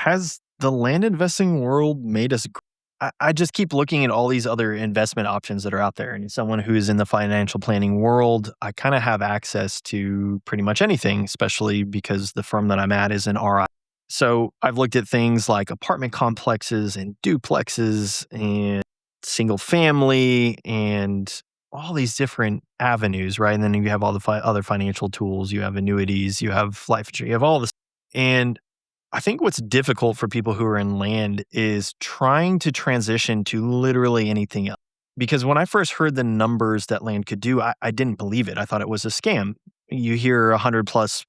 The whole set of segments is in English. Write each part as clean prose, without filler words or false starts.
Has the land investing world made us I just keep looking at all these other investment options that are out there. And as someone who is in the financial planning world, I kind of have access to pretty much anything, especially because the firm that I'm at is an RI. So I've looked at things like apartment complexes and duplexes and single family and all these different avenues, right? And then you have all the other financial tools, you have annuities, you have life insurance, you have all this. And I think what's difficult for people who are in land is trying to transition to literally anything else. Because when I first heard the numbers that land could do, I didn't believe it. I thought it was a scam. You hear 100+%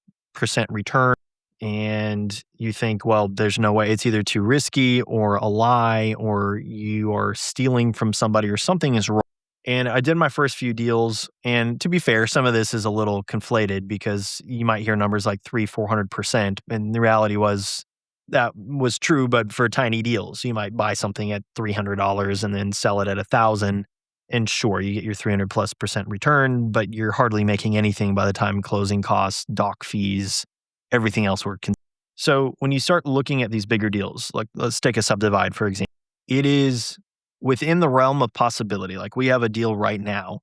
return and you think, well, there's no way. It's either too risky or a lie or you are stealing from somebody or something is wrong. And I did my first few deals. And to be fair, some of this is a little conflated because you might hear numbers like 400%. And the reality was that was true, but for tiny deals. You might buy something at $300 and then sell it at 1,000. And sure, you get your 300+% return, but you're hardly making anything by the time closing costs, doc fees, everything else were. So when you start looking at these bigger deals, like let's take a subdivide, for example, it is within the realm of possibility. Like we have a deal right now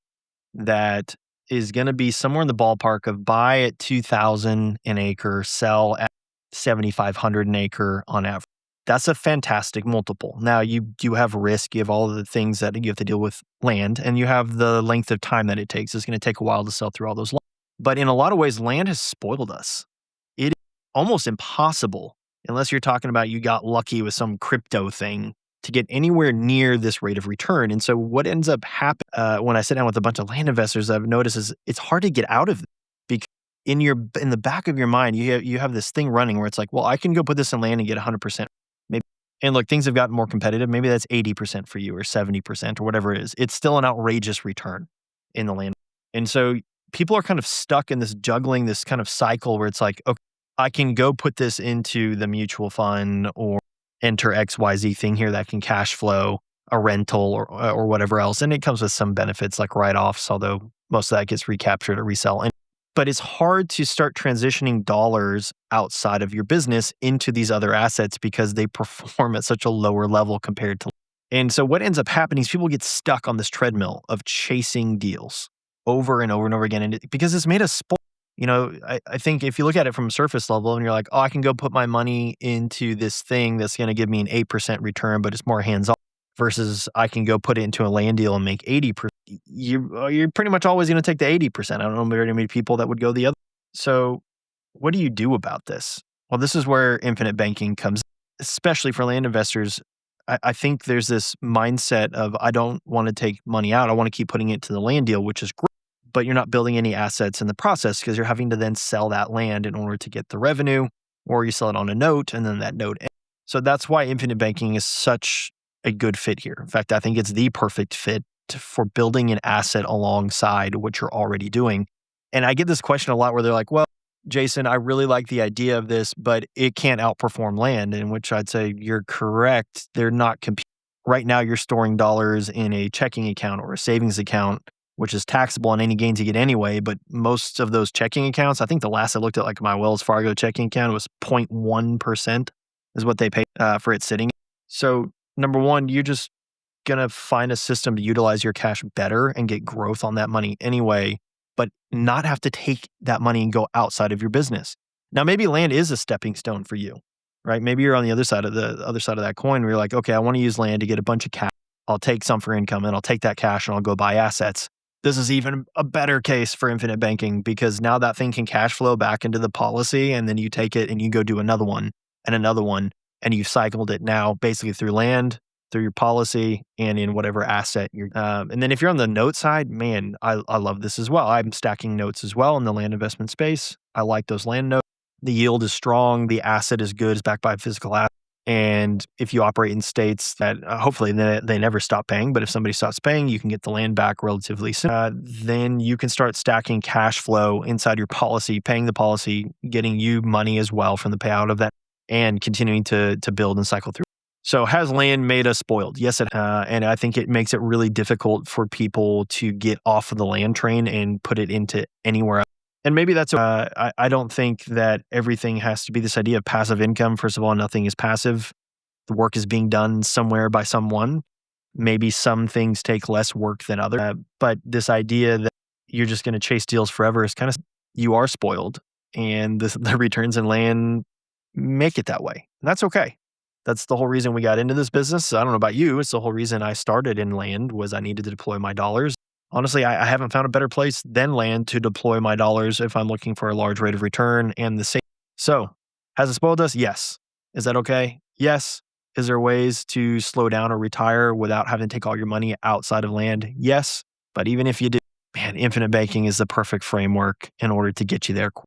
that is going to be somewhere in the ballpark of buy at 2,000 an acre, sell at 7,500 an acre on average. That's a fantastic multiple. Now you have risk, you have all of the things that you have to deal with land, and you have the length of time that it takes. It's going to take a while to sell through all those lots. But in a lot of ways, land has spoiled us. It is almost impossible, unless you're talking about you got lucky with some crypto thing, to get anywhere near this rate of return. And so what ends up happening when I sit down with a bunch of land investors, I've noticed is it's hard to get out of it because in the back of your mind, you have this thing running where it's like, well, I can go put this in land and get 100%. Maybe, and look, things have gotten more competitive. Maybe that's 80% for you or 70% or whatever it is. It's still an outrageous return in the land. And so people are kind of stuck in this juggling, this kind of cycle where it's like, okay, I can go put this into the mutual fund or enter XYZ thing here that can cash flow a rental or whatever else. And it comes with some benefits like write-offs, although most of that gets recaptured or resell. But it's hard to start transitioning dollars outside of your business into these other assets because they perform at such a lower level compared to. And so what ends up happening is people get stuck on this treadmill of chasing deals over and over and over again. And because it's made us spoiled. I think if you look at it from a surface level and you're like, oh, I can go put my money into this thing that's going to give me an 8% return, but it's more hands-off versus I can go put it into a land deal and make 80%. You're pretty much always going to take the 80%. I don't know very many people that would go the other. So what do you do about this? Well, this is where infinite banking comes, especially for land investors. I think there's this mindset of I don't want to take money out. I want to keep putting it to the land deal, which is great. But you're not building any assets in the process because you're having to then sell that land in order to get the revenue, or you sell it on a note and then that note ends. So that's why infinite banking is such a good fit here. In fact, I think it's the perfect fit for building an asset alongside what you're already doing. And I get this question a lot where they're like, well, Jason, I really like the idea of this, but it can't outperform land, in which I'd say you're correct. They're not competing. Right now, you're storing dollars in a checking account or a savings account, which is taxable on any gains you get anyway. But most of those checking accounts, I think the last I looked at, like my Wells Fargo checking account, was 0.1% is what they pay for it sitting. So number one, you're just going to find a system to utilize your cash better and get growth on that money anyway, but not have to take that money and go outside of your business. Now, maybe land is a stepping stone for you, right? Maybe you're on the other side of that coin where you're like, okay, I want to use land to get a bunch of cash. I'll take some for income and I'll take that cash and I'll go buy assets. This is even a better case for infinite banking because now that thing can cash flow back into the policy and then you take it and you go do another one and you've cycled it now basically through land, through your policy, and in whatever asset you're. And then if you're on the note side, man, I love this as well. I'm stacking notes as well in the land investment space. I like those land notes. The yield is strong. The asset is good. It's backed by a physical asset. And if you operate in states that hopefully they never stop paying, but if somebody stops paying, you can get the land back relatively soon. Then you can start stacking cash flow inside your policy, paying the policy, getting you money as well from the payout of that, and continuing to build and cycle through. So has land made us spoiled? Yes, it and I think it makes it really difficult for people to get off of the land train and put it into anywhere else. And maybe that's I don't think that everything has to be this idea of passive income. First of all, nothing is passive. The work is being done somewhere by someone. Maybe some things take less work than others. But this idea that you're just going to chase deals forever is kind of, you are spoiled. And the returns in land make it that way. And that's okay. That's the whole reason we got into this business. I don't know about you. It's the whole reason I started in land was I needed to deploy my dollars. Honestly, I haven't found a better place than land to deploy my dollars if I'm looking for a large rate of return and the same. So, has it spoiled us? Yes. Is that okay? Yes. Is there ways to slow down or retire without having to take all your money outside of land? Yes. But even if you do, man, infinite banking is the perfect framework in order to get you there.